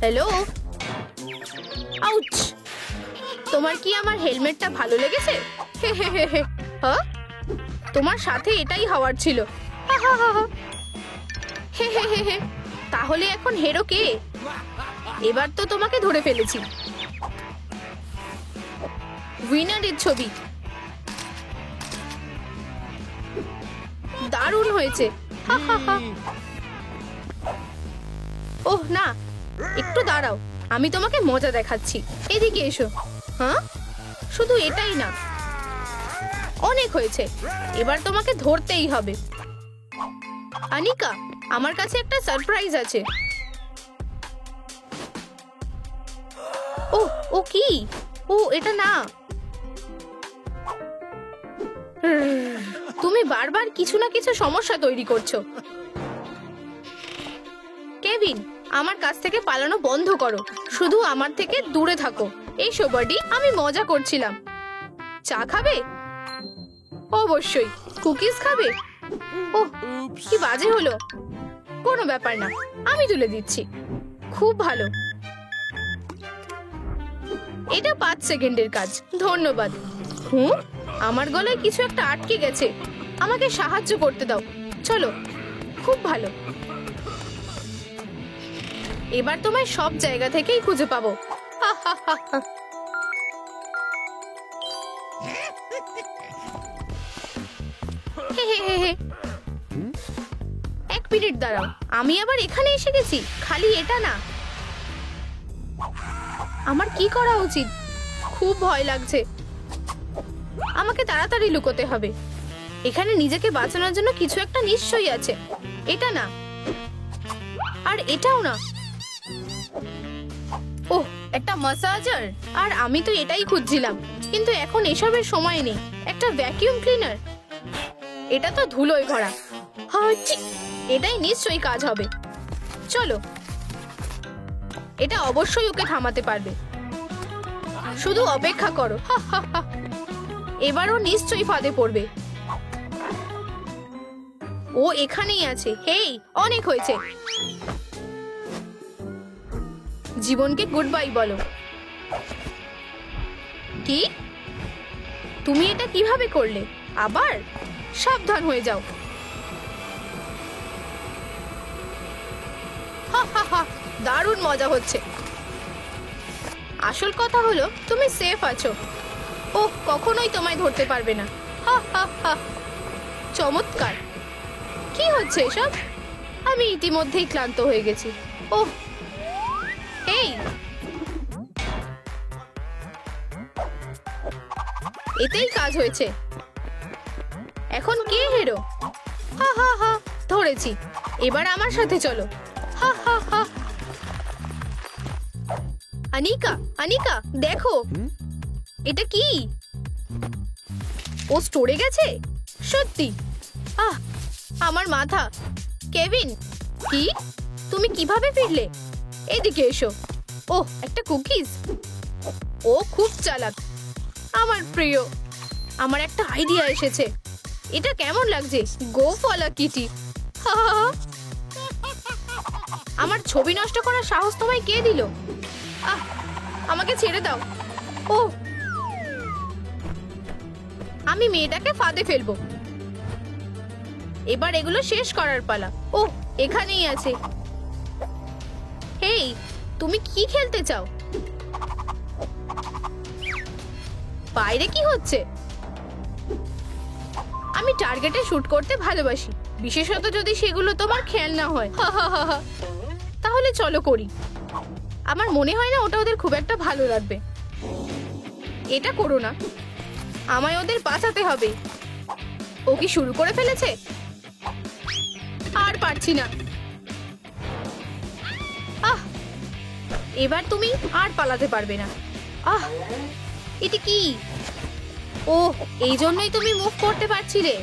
হ্যালো। আউচ! তোমার কি আমার হেলমেটটা ভালো লেগেছে? হ্যাঁ, তোমার সাথে এটাই হওয়ার ছিল। তাহলে এখন হেরো কে? এবার তো তোমাকে ধরে ফেলেছি। উইনারের ছবি দারুণ হয়েছে। ওহ না, একটু দাঁড়াও, আমি তোমাকে মজা দেখাচ্ছি। এদিকে এসো। হ্যাঁ, শুধু এটাই না, অনেক হয়েছে। এবার তোমাকে ধরতেই হবে। আনিকা, আমার কাছে একটা সারপ্রাইজ আছে। ও ও কি? ও এটা না। তুমি বারবার কিছু না কিছু সমস্যা তৈরি করছো। কেভিন, আমার কাছ থেকে পালানো বন্ধ করো। শুধু আমার থেকে দূরে থাকো। এসো বাডি, আমি মজা করছিলাম। চা খাবে? অবশ্যই। কুকিজ খাবে? ওহ, কি বাজে হলো। কোনো ব্যাপার না, আমি তুলে দিচ্ছি। খুব ভালো। এটা 5 সেকেন্ডের কাজ। ধন্যবাদ। আমার গলায় কিছু একটা আটকে গেছে। আমাকে সাহায্য করতে দাও। চলো। খুব ভালো। এবার তোমায় সব জায়গা থেকেই খুঁজে পাবো। এক মিনিট দাঁড়াও, আমি আবার এখানে এসে গেছি। খালি এটা না, আমার কি করা উচিত? খুব ভয় লাগছে। আমাকে তাড়াতাড়ি লুকোতে হবে। এখানে নিজেকে বাঁচানোর জন্য কিছু একটা নিশ্চয়ই আছে। এটা না, আর এটাও না। ওহ, একটা ম্যাসাজার। আর আমি তো এটাই খুঁজছিলাম, কিন্তু এখন এসবের সময় নেই। একটা ভ্যাকিউম ক্লিনার। এটা তো ধুলোয় ভরা। এটাই নিশ্চয়ই কাজ হবে। চলো, এটা অবশ্যই ওকে থামাতে পারবে। শুধু অপেক্ষা করো। এবারও নিশ্চয়ই ফাঁদে পড়বে। ও এখানেই আছে। হেই, অনেক হয়েছে। জীবনকে গুড বাই বলো। কি? তুমি এটা কিভাবে করলে? আবার সাবধান হয়ে যাও। দারুণ মজা হচ্ছে। আসল কথা হলো তুমি সেফ আছো। ও কখনোই তোমায় ধরতে পারবে না। চমৎকার। কি হচ্ছে এসব? আমি ইতিমধ্যেই ক্লান্ত হয়ে গেছি। ওহ, এই, এতেই কাজ হয়েছে। এখন কে হেরো? ধরেছি। এবার আমার সাথে চলো। আনিকা, আনিকা, দেখো এটা কি? ও স্টোরে গেছে? সত্যি? আমার মাথা। কেভিন, কি? তুমি কিভাবে ফিরলে? এদিকে এসো। ওহ, একটা কুকিজ। ও খুব চালাক। আমার প্রিয়। আমার একটা আইডিয়া এসেছে। এটা কেমন লাগছে? গো ফলা কিটি। আমার ছবি নষ্ট করার সাহস তোমায় কে দিল? আমাকে ছেড়ে দাও। ও, আমি মেয়েটাকে ফাঁদে ফেলবো। এবার এগুলো শেষ করার পালা। ও এখানেই আছে। হেই, তুমি কি খেলতে চাও? বাইরে কি হচ্ছে? আমি টার্গেটে শুট করতে ভালোবাসি, বিশেষত যদি সেগুলো তোমার খেলনা হয়। তাহলে চলো করি। আমার মনে হয় না ওটা ওদের খুব একটা ভালো লাগবে। এটা করো না, আমায় ওদের বাঁচাতে হবে। ও কি শুরু করে ফেলেছে? আর পারছি না। এবার তুমি আর পালাতে পারবে না। এটা কি? ও, এই জন্যই তুমি মুভ করতে পারছিলে।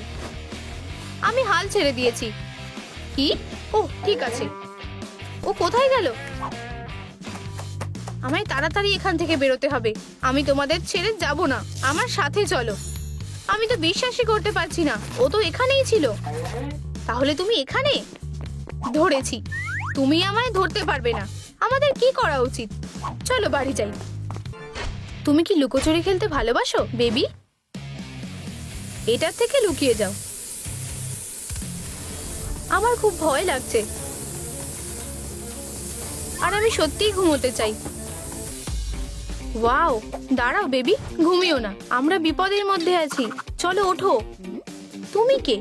আমি হাল ছেড়ে দিয়েছি। কি? ও ঠিক আছে। ও কোথায় গেল? আমায় তাড়াতাড়ি এখান থেকে বেরোতে হবে। আমি তোমাদের ছেড়ে যাব না, আমার সাথে চলো। আমি তো বিশ্বাসই করতে পারছি না, ও তো এখানেই ছিল। তাহলে তুমি এখানে? ধরেছি, তুমি আমায় ধরতে পারবে না। আমাদের কি করা উচিত? চলো বাড়ি যাই। তুমি কি লুকোচুরি খেলতে ভালোবাসো বেবি? এটার থেকে লুকিয়ে যাও। আমার খুব ভয় লাগছে, আর আমি সত্যিই ঘুমোতে চাই। ওয়াও, দাঁড়াও বেবি, ঘুমিও না, আমরা বিপদের মধ্যে আছি। চলো ওঠো। তুমি কে?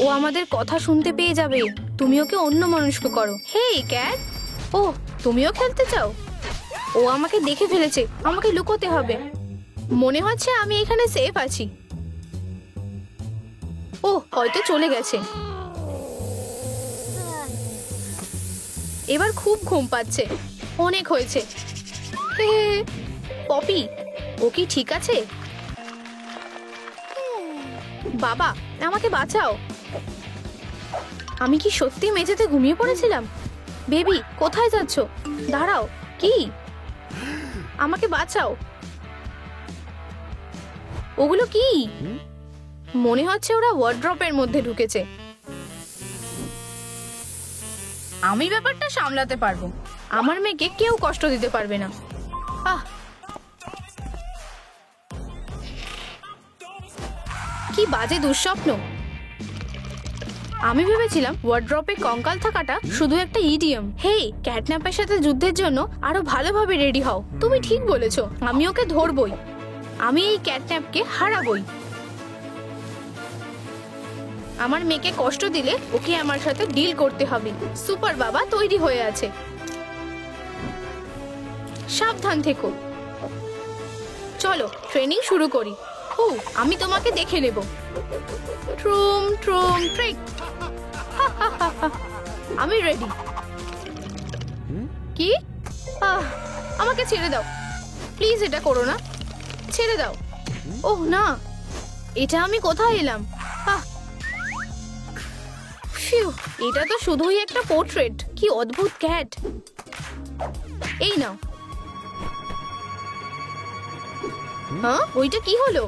ও আমাদের কথা শুনতে পেয়ে যাবে। তুমি ওকে অন্যমনস্ক করো। হেই ক্যাট, ও তুমিও খেলতে চাও? ও আমাকে দেখে ফেলেছে, আমাকে লুকোতে হবে। মনে হচ্ছে আমি এখানে সেফ আছি। ও হয়তো চলে গেছে। এবার খুব ঘুম পাচ্ছে, অনেক হয়েছে। পপি, ও কি ঠিক আছে? বাবা, আমাকে বাঁচাও। আমি কি সত্যি মেঝেতে ঘুমিয়ে পড়েছিলাম? বেবি কোথায় যাচ্ছ? দাঁড়াও, কি? আমাকে বাঁচাও। ওগুলো কি? মনে হচ্ছে ওরা ওয়ার্ড্রপের মধ্যে ঢুকেছে। আমি ব্যাপারটা সামলাতে পারবো। আমার মেয়েকে কেউ কষ্ট দিতে পারবে না। আহ, কি বাজে দুঃস্বপ্ন। আমি ভেবেছিলাম ওয়ার্ড্রপে কঙ্কাল থাকাটা শুধু একটা ইডিয়ম। হেই, ক্যাটন্যাপের সাথে যুদ্ধের জন্য আরো ভালোভাবে রেডি হও। তুমি ঠিক বলেছো, আমি ওকে ধরবই। আমি এই ক্যাটন্যাপকে হারাবই। আমার মেয়েকে কষ্ট দিলে ওকে আমার সাথে ডিল করতে হবে। সুপার বাবা তৈরি হয়ে আছে। সাবধান থেকো। চলো ট্রেনিং শুরু করি। ও, আমি তোমাকে দেখে নেব। ট্রুম ট্রুম ট্রিক। আমি রেডি। কি? আমাকে ছেড়ে দাও প্লিজ, এটা করো না, ছেড়ে দাও। ওহ না, এটা আমি কোথায় এলাম? এটা তো শুধুই একটা পোর্ট্রেট। কি অদ্ভুত ক্যাট। এই নাও। হ্যাঁ, ওইটা কি হলো?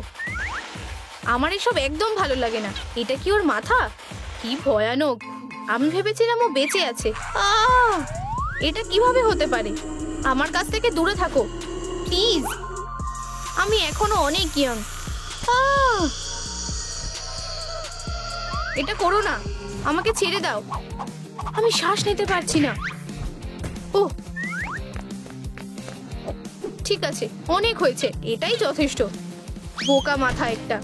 আমার এসব একদম ভালো লাগে না। এটা কি ওর মাথা? কি ভয়ানক। আমি ভেবেছিলাম ও বেঁচে আছে। এটা কিভাবে হতে পারে? আমার কাছ থেকে দূরে থাকো প্লিজ, আমি এখনো অনেক ইয়াং। এটা করো না, আমাকে ছেড়ে দাও। আমি শ্বাস নিতে পারছি না। ও ঠিক আছে, অনেক হয়েছে, এটাই যথেষ্ট। বোকা মাথা একটা।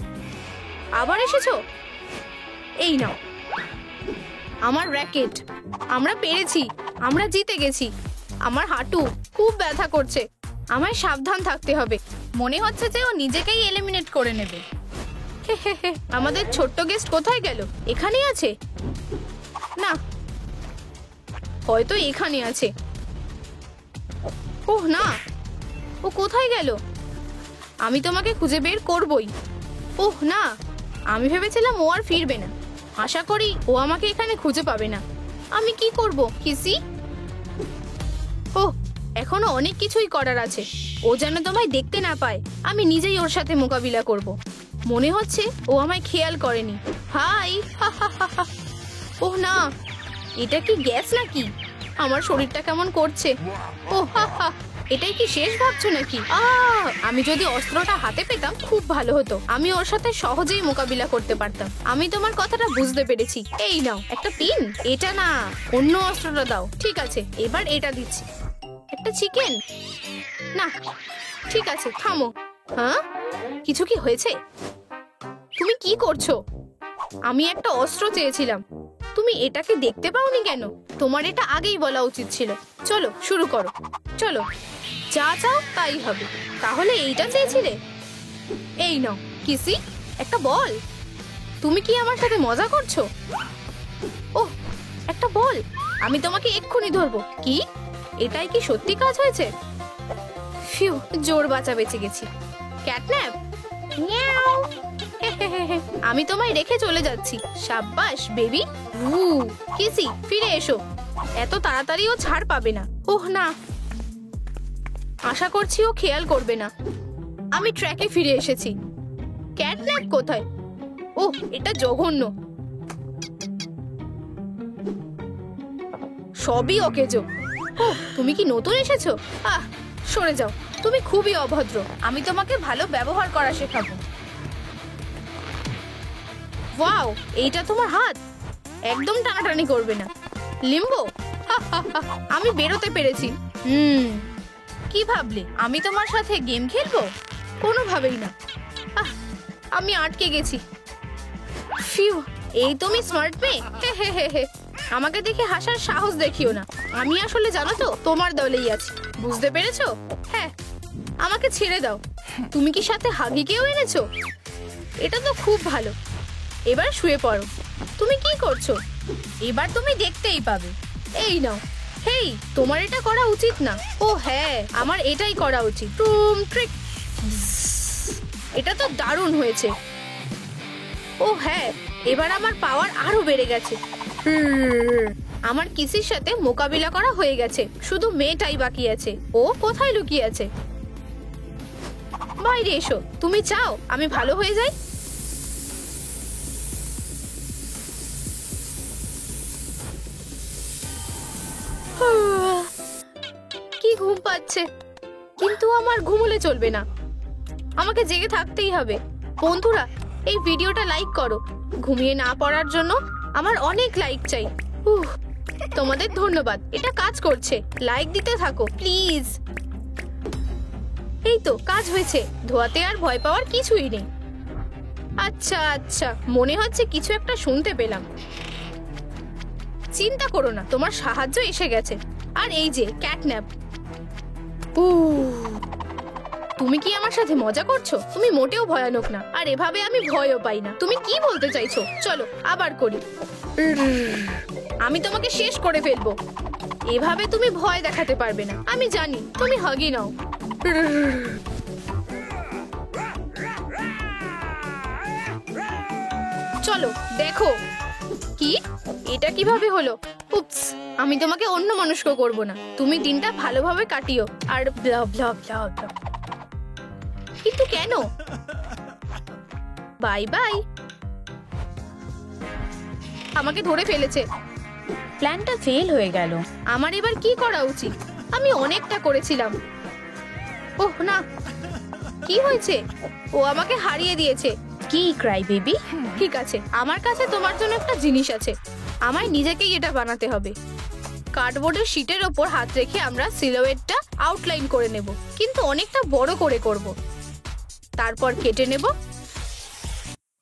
আবার এসেছো? এই নাও আমার র্যাকেট। আমরা পেরেছি, আমরা জিতে গেছি। আমার হাঁটু খুব ব্যথা করছে। আমায় সাবধান থাকতে হবে। মনে হচ্ছে যে ও নিজেকেই এলিমিনেট করে নেবে। আমাদের ছোট্ট গেস্ট কোথায় গেল? এখানেই আছে? না, হয়তো এখানে আছে। ওহ না, ও কোথায় গেল? আমি তোমাকে খুঁজে বের করবই। ওহ না, আমি ভেবেছিলাম ও আর ফিরবে না। আশা করি ও আমাকে এখানে খুঁজে পাবে না। আমি কি করব কিসি? ওহ, এখনো অনেক কিছুই করার আছে। ও যেন তোমায় দেখতে না পায়। আমি নিজেই ওর সাথে মোকাবিলা করব। মনে হচ্ছে ও আমায় খেয়াল করেনি। হাই। ওহ না, এটা কি গ্যাস নাকি? আমার শরীরটা কেমন করছে। ওহ এটাই কি শেষ ভাবছো নাকি? আমি যদি অস্ত্রটা হাতে পেতাম খুব ভালো হতো। আমি ওর সাথে সহজেই মোকাবিলা করতে পারতাম। আমি তোমার কথাটা বুঝতে পেরেছি। এই নাও একটা পিন। এটা না, অন্য অস্ত্রটা দাও। ঠিক আছে, এবার এটা দিচ্ছি। একটা চিকেন? না, ঠিক আছে থামো। হ্যাঁ, কিছু কি হয়েছে? তুমি কি করছো? আমি একটা অস্ত্র চেয়েছিলাম, তুমি এটাকে দেখতে পাওনি কেন? তোমার এটা আগেই বলা উচিত ছিল। চলো শুরু করো, চলো। যা চাও তাই হবে। তাহলে এইটা চেয়েছিলে? এই নাও কিসি, একটা বল। তুমি কি আমার সাথে মজা করছো? ওহ, একটা বল। আমি তোমাকে এক্ষুনি ধরবো। কি? এটাই কি সত্যি কাজ হয়েছে? ফিউ, জোর বাঁচা বেঁচে গেছি। ক্যাটন্যাপ। আমি তোমায় রেখে চলে যাচ্ছি। সাব্বাস বেবি। কিসি ফিরে এসো। এত তাড়াতাড়ি ও ছাড় পাবে না। ওহ না, আশা করছি ও খেয়াল করবে না। আমি ট্র্যাকে ফিরে এসেছি। ক্যাটন্যাপ কোথায়? ওহ, এটা জঘন্য। সবই অকেজো। ওহ, তুমি কি নতুন এসেছো? সরে যাও, তুমি খুবই অভদ্র। আমি তোমাকে ভালো ব্যবহার করা শেখাবো। ওয়াও, এইটা তোমার হাত। একদম টানাটানি করবে না। লিম্বো, আমি বেরোতে পেরেছি। কি ভাবলে আমি তোমার সাথে গেম খেলবো? কোনোভাবেই না। আমি আটকে গেছি। ফিউ, এই তুমি স্মার্ট মেয়ে। হে। আমাকে দেখে হাসার সাহস দেখিও না। আমি আসলে জানো তো তোমার দলেই আছি। বুঝতে পেরেছো? হ্যাঁ, আমাকে ছেড়ে দাও। তুমি কি সাথে হাগিকেও এনেছো? এটা তো খুব ভালো। এবার শুয়ে পড়ো। তুমি কি করছো? এবার তুমি দেখতেই পাবে। এই নাও। হেই, তোমার এটা করা উচিত না। ও হ্যাঁ, আমার এটাই করা উচিত। টুম ট্রিক। এটা তো দারুণ হয়েছে। ও হ্যাঁ, এবার আমার পাওয়ার আরো বেড়ে গেছে। আমার কিসির সাথে মোকাবিলা করা হয়ে গেছে। শুধু মেয়েটাই বাকি আছে। ও কোথায় লুকিয়ে আছে? বাইরে এসো। তুমি চাও আমি ভালো হয়ে যাই? কি ঘুম পাচ্ছে, কিন্তু আমার ঘুমোলে চলবে না। আমাকে জেগে থাকতেই হবে। বন্ধুরা, এই ভিডিওটা লাইক করো। ঘুমিয়ে না পড়ার জন্য আমার অনেক লাইক চাই। তোমাদের ধন্যবাদ, এটা কাজ করছে। লাইক দিতে থাকো প্লিজ। এই তো কাজ হয়েছে। ধোয়াতে আর ভয় পাওয়ার কিছুই নেই। আচ্ছা, মনে হচ্ছে কিছু একটা শুনতে পেলাম। চিন্তা করো না, তোমার সাহায্য এসে গেছে। আর এই যে ক্যাটন্যাপ। তুমি কি আমার সাথে মজা করছো? তুমি মোটেও ভয়ানক না, আর এভাবে আমি ভয়ও পাই না। তুমি কি বলতে চাইছো? চলো আবার করি। আমি তোমাকে শেষ করে ফেলবো। এভাবে তুমি ভয় দেখাতে পারবে না। আমি জানি। তুমি হাগি নাও। চলো দেখো। কি, এটা কিভাবে হলো? উপস, আমি তোমাকে অন্য মনস্ক করব না। তুমি দিনটা ভালোভাবে কাটিও। আর ব্লা ব্লা ব্লা ব্লা। কিন্তু কেন? Bye bye. আমাকে ধরে ফেলেছে। প্ল্যানটা ফেল হয়ে গেল। আমার এবার কি করা উচিত? আমি অনেকটা করেছিলাম। ওহ না, কি হয়েছে? ও আমাকে হারিয়ে দিয়েছে। কি ক্রাই বেবি? ঠিক আছে, আমার কাছে তোমার জন্য একটা জিনিস আছে। আমায় নিজেকেই এটা বানাতে হবে। কার্ডবোর্ডের শীটের ওপর হাত রেখে আমরা সিলুয়েটটা আউটলাইন করে নেব, কিন্তু অনেকটা বড় করে করব। তারপর কেটে নেব।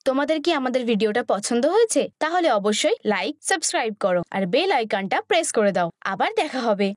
তোমাদের কি আমাদের ভিডিওটা পছন্দ হয়েছে? তাহলে অবশ্যই লাইক, সাবস্ক্রাইব করো আর বেল আইকনটা প্রেস করে দাও। আবার দেখা হবে।